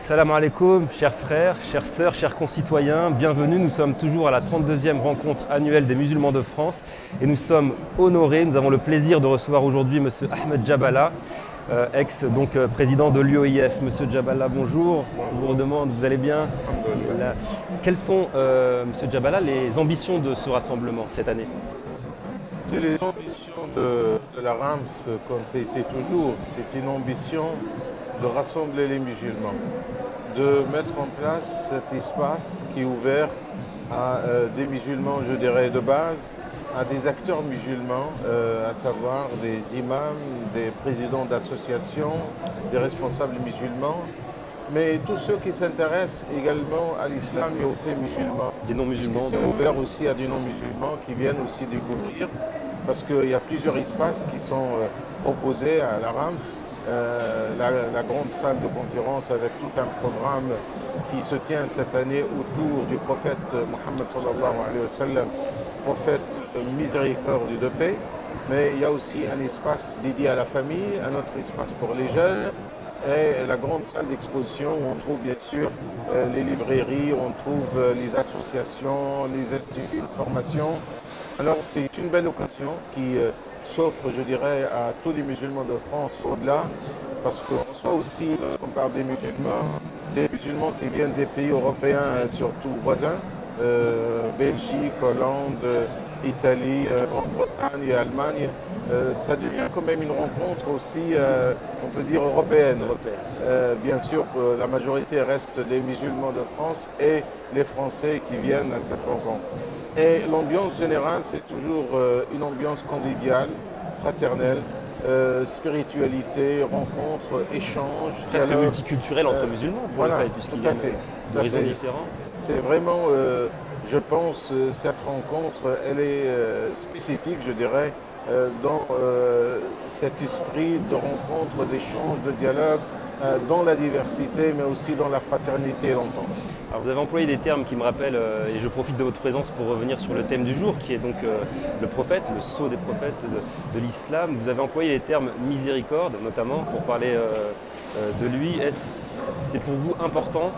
Salam alaikum, chers frères, chères sœurs, chers concitoyens, bienvenue. Nous sommes toujours à la 32e rencontre annuelle des musulmans de France et nous sommes honorés, nous avons le plaisir de recevoir aujourd'hui M. Ahmed Jabala, président de l'UOIF. Monsieur Jabala, bonjour. Je vous redemande, vous allez bien? Voilà. Quelles sont, Monsieur Jabala, les ambitions de ce rassemblement cette année? Les ambitions de la RAMF, comme ça a été toujours, c'est une ambition de rassembler les musulmans, de mettre en place cet espace qui est ouvert à des musulmans, je dirais, de base, à des acteurs musulmans, à savoir des imams, des présidents d'associations, des responsables musulmans, mais tous ceux qui s'intéressent également à l'islam et aux faits musulmans. Des non-musulmans. C'est ouvert aussi à des non-musulmans qui viennent aussi découvrir, parce qu'il y a plusieurs espaces qui sont proposés à la RAMF. La grande salle de conférence avec tout un programme qui se tient cette année autour du prophète Mohammed sallallahu alayhi wa sallam, prophète miséricorde de paix. Mais il y a aussi un espace dédié à la famille, un autre espace pour les jeunes et la grande salle d'exposition où on trouve bien sûr les librairies, on trouve les associations, les instituts de formation. Alors c'est une belle occasion qui s'offre, je dirais, à tous les musulmans de France au-delà, parce qu'on soit aussi, lorsqu'on parle des musulmans qui viennent des pays européens, surtout voisins, Belgique, Hollande, Italie, Grande-Bretagne et Allemagne, ça devient quand même une rencontre aussi, on peut dire, européenne. Bien sûr, la majorité reste des musulmans de France et les Français qui viennent à cette rencontre. Et l'ambiance générale, c'est toujours une ambiance conviviale, fraternelle, spiritualité, rencontre, échange. Presque multiculturel entre musulmans, voilà, puisqu'il y a d'horizons différents. C'est vraiment, je pense, cette rencontre, elle est spécifique, je dirais, dans cet esprit de rencontre, d'échange, de dialogue, dans la diversité, mais aussi dans la fraternité et l'entente. Alors vous avez employé des termes qui me rappellent, et je profite de votre présence pour revenir sur le thème du jour, qui est donc le prophète, le sceau des prophètes de l'islam. Vous avez employé les termes miséricorde, notamment, pour parler de lui. C'est pour vous important,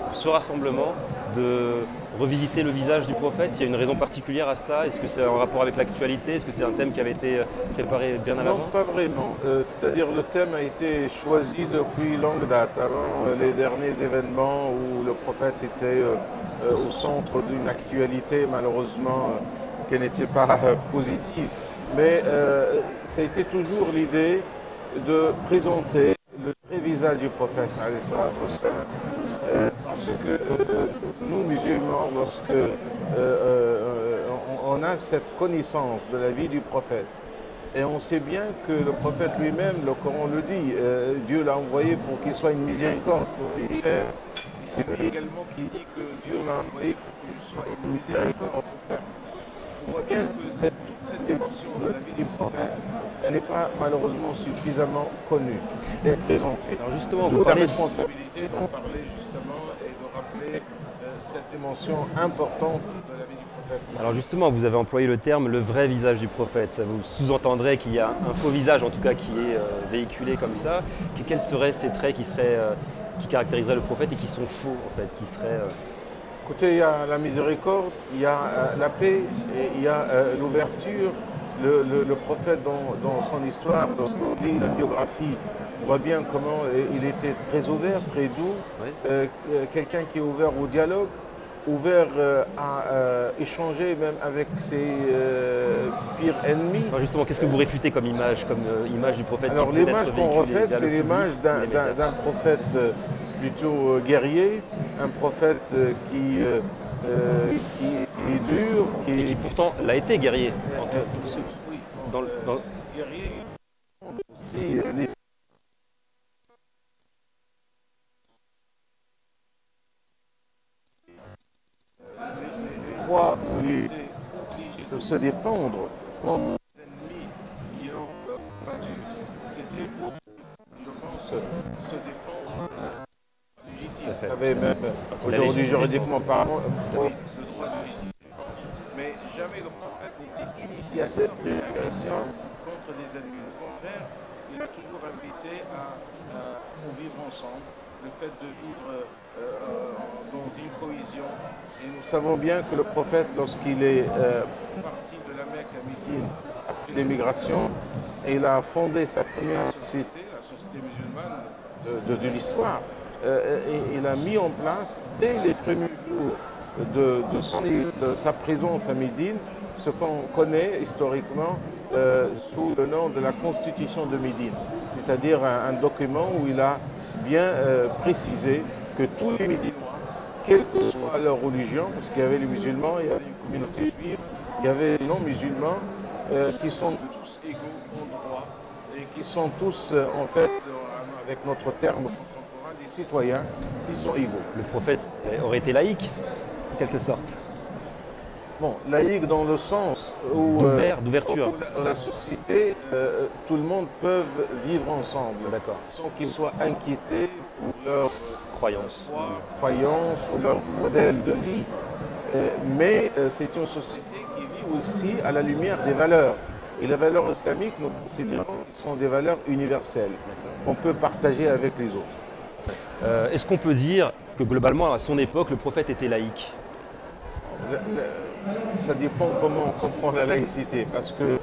pour ce rassemblement, de revisiter le visage du prophète? Il y a une raison particulière à cela? Est-ce que c'est en rapport avec l'actualité? Est-ce que c'est un thème qui avait été préparé bien à l'avance? Non, pas vraiment. C'est-à-dire le thème a été choisi depuis longue date, avant les derniers événements où le prophète était au centre d'une actualité, malheureusement, qui n'était pas positive. Mais ça a été toujours l'idée de présenter le vrai visage du prophète, parce que nous, musulmans, lorsque on a cette connaissance de la vie du prophète, et on sait bien que le prophète lui-même, le Coran le dit, Dieu l'a envoyé pour qu'il soit une miséricorde pour les frères. C'est lui également qui dit que Dieu l'a envoyé pour qu'il soit une miséricorde pour faire. On voit bien que toute cette dimension de la vie du prophète, elle n'est pas malheureusement suffisamment connue et présentée. Alors justement, vous parlez la responsabilité d'en parler justement et de rappeler cette dimension importante de la vie du prophète. Alors justement, vous avez employé le terme le vrai visage du prophète. Ça vous sous-entendrait qu'il y a un faux visage, en tout cas, qui est véhiculé comme ça. Quels seraient ces traits qui caractériseraient le prophète et qui sont faux, en fait, qui seraient... Écoutez, il y a la miséricorde, il y a la paix, et il y a l'ouverture. Le prophète, dans son histoire, lorsqu'on lit la biographie, on voit bien comment il était très ouvert, très doux. Oui. Quelqu'un qui est ouvert au dialogue, ouvert à échanger même avec ses pires ennemis. Alors justement, qu'est-ce que vous réfutez comme image du prophète? Alors l'image qu'on reflète, c'est l'image d'un prophète plutôt guerrier, un prophète qui est dur. Et qui pourtant l'a été guerrier. Pour ceux qui, oui, dans guerrier aussi. Des fois, il était obligé de se défendre contre les ennemis qui ont battu. C'était pour, je pense, se défendre. Légitime. Vous savez, même aujourd'hui, juridiquement parlant, oui, le droit de légitime. Mais jamais le prophète n'était initiateur d'une agression contre des ennemis. Au contraire, il a toujours invité à vivre ensemble, le fait de vivre dans une cohésion. Et nous savons bien que le prophète, lorsqu'il est parti de la Mecque à Médine, après l'émigration, il a fondé sa première société, la société musulmane de l'histoire. Et il a mis en place, dès les premiers jours de sa présence à Médine, ce qu'on connaît historiquement sous le nom de la Constitution de Médine, c'est-à-dire un document où il a bien précisé que tous les Médinois, quelle que soit leur religion, parce qu'il y avait les musulmans, il y avait une communauté juive, il y avait les non-musulmans, qui sont tous égaux en droit et qui sont tous, en fait, avec notre terme contemporain, des citoyens qui sont égaux. Le prophète aurait été laïque, en quelque sorte. Bon, laïque dans le sens où d'ouverture. La société, tout le monde peut vivre ensemble, sans qu'ils soient inquiétés pour leur croyance ou leur modèle de vie. Mais c'est une société qui vit aussi à la lumière des valeurs. Et les valeurs islamiques, nous considérons, sont des valeurs universelles qu'on peut partager avec les autres. Est-ce qu'on peut dire que globalement, à son époque, le prophète était laïque? Ça dépend comment on comprend la laïcité, parce que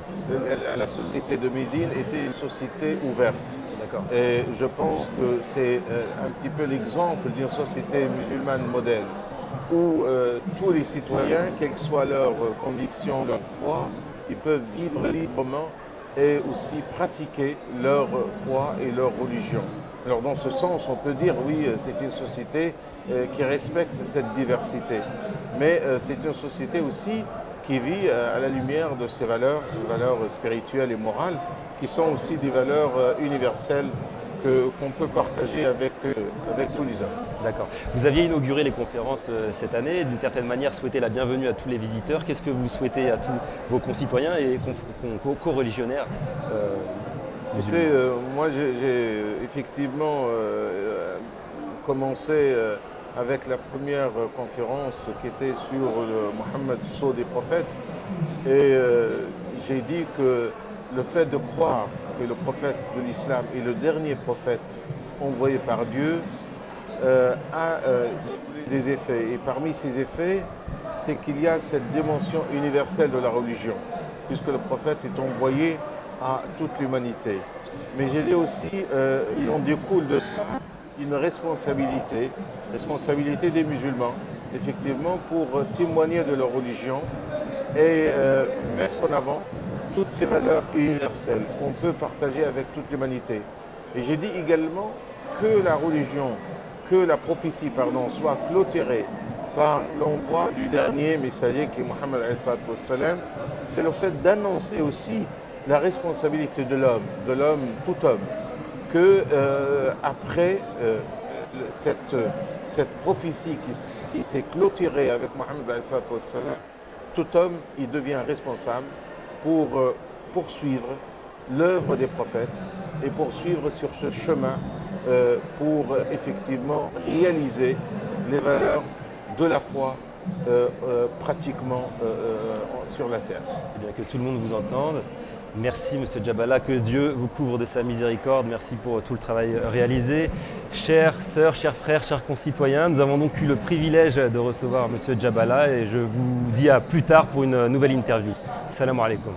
la société de Médine était une société ouverte. Et je pense que c'est un petit peu l'exemple d'une société musulmane modèle, où tous les citoyens, quelles que soient leurs convictions, leur foi, ils peuvent vivre librement et aussi pratiquer leur foi et leur religion. Alors dans ce sens, on peut dire oui, c'est une société qui respecte cette diversité. Mais c'est une société aussi qui vit à la lumière de ces valeurs spirituelles et morales, qui sont aussi des valeurs universelles qu'on peut partager avec tous les hommes. D'accord. Vous aviez inauguré les conférences cette année, d'une certaine manière souhaité la bienvenue à tous les visiteurs. Qu'est-ce que vous souhaitez à tous vos concitoyens et co-religionnaires Écoutez, moi j'ai effectivement commencé avec la première conférence qui était sur le Mohammed, sceau des prophètes, et j'ai dit que le fait de croire que le prophète de l'islam est le dernier prophète envoyé par Dieu a des effets. Et parmi ces effets, c'est qu'il y a cette dimension universelle de la religion, puisque le prophète est envoyé à toute l'humanité. Mais j'ai dit aussi, il en découle de ça une responsabilité des musulmans, effectivement, pour témoigner de leur religion et mettre en avant toutes ces valeurs universelles qu'on peut partager avec toute l'humanité. Et j'ai dit également que la religion, que la prophétie, soit clôturée par l'envoi du dernier messager qui est Mohammed, c'est le fait d'annoncer aussi la responsabilité de l'homme, tout homme, que après cette prophétie qui s'est clôturée avec Mohammed, tout homme, il devient responsable pour poursuivre l'œuvre des prophètes et poursuivre sur ce chemin pour effectivement réaliser les valeurs de la foi pratiquement sur la terre. Eh bien, que tout le monde vous entende. Merci M. Djabala, que Dieu vous couvre de sa miséricorde. Merci pour tout le travail réalisé. Chères sœurs, chers frères, chers concitoyens, nous avons donc eu le privilège de recevoir M. Djabala et je vous dis à plus tard pour une nouvelle interview. Salam alaikum.